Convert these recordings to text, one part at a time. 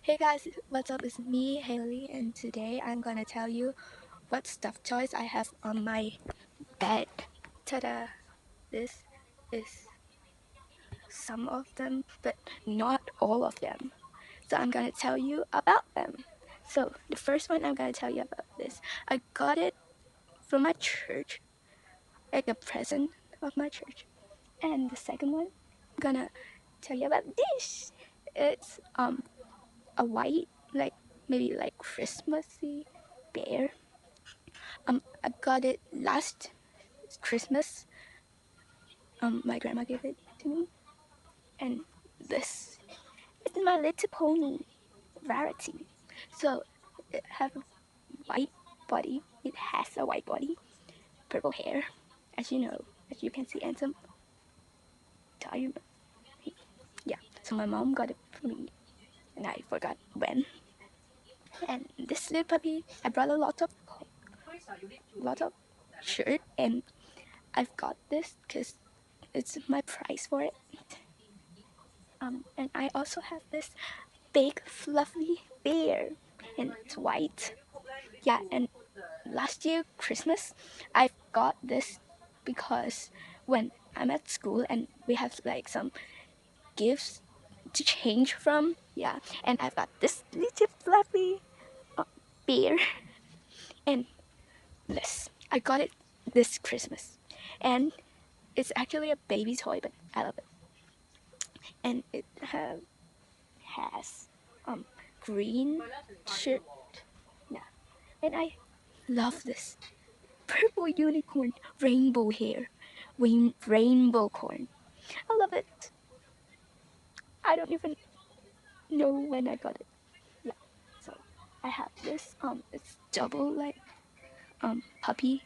Hey guys, what's up? It's me, Hayley, and today I'm gonna tell you what stuffed toys I have on my bed. Ta-da! This is some of them, but not all of them. So I'm gonna tell you about them. So the first one I'm gonna tell you about this. I got it from my church, like a present of my church. And the second one, I'm gonna tell you about this. It's a white, like maybe like Christmassy bear. I got it last Christmas. My grandma gave it to me, and this is My Little Pony rarity. So it have a white body. It has a white body, purple hair, as you know, as you can see, and some diamond. Yeah. So my mom got it for me, and I forgot when. And this little puppy, I brought a lot of shirt, and I've got this because it's my price for it. And I also have this big fluffy bear, and it's white. Yeah, and last year Christmas, I got this because when I'm at school and we have like some gifts to change from, yeah, and I've got this little fluffy bear, and this I got it this Christmas, and it's actually a baby toy, but I love it, and it has green shirt. Yeah, and I love this purple unicorn, rainbow hair, rainbow corn. I love it. I don't even know when I got it. Yeah, so I have this. It's double like puppy.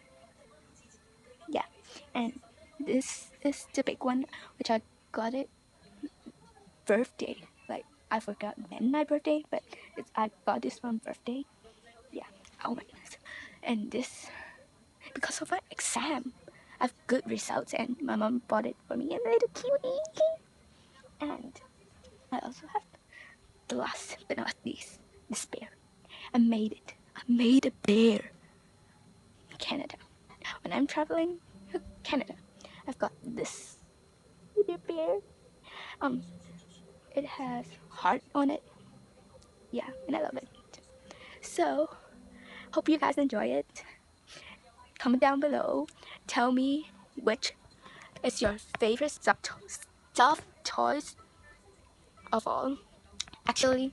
Yeah, and this is the big one, which I got it birthday. Like I forgot when my birthday, but I got this one birthday. Yeah. Oh my goodness. And this because of my exam. I have good results, and my mom bought it for me, and a little cutie. And I also have the last but not least, this bear. I made it. I made a bear in Canada. When I'm traveling to Canada, I've got this little bear. Um, it has heart on it. Yeah, and I love it. So, hope you guys enjoy it. Comment down below. Tell me which is your favorite stuffed toys of all. Actually,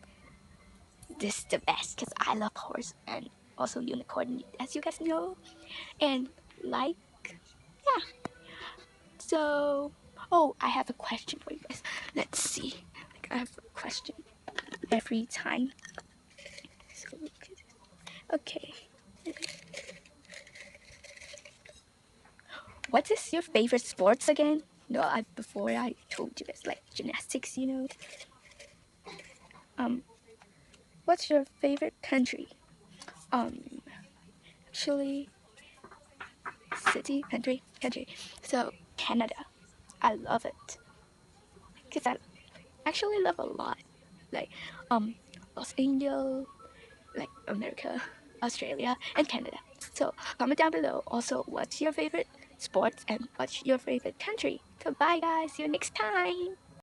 this is the best because I love horse and also unicorn, as you guys know. And like, yeah. So, oh, I have a question for you guys. Let's see. Like, I have a question every time. So, okay. What is your favorite sports again? No, before I told you guys like gymnastics, you know. Um, what's your favorite country? Um, actually, city, country. So Canada, I love it because I actually love a lot, like Los Angeles, like America, Australia, and Canada. So comment down below also what's your favorite sports and what's your favorite country. So bye guys, see you next time.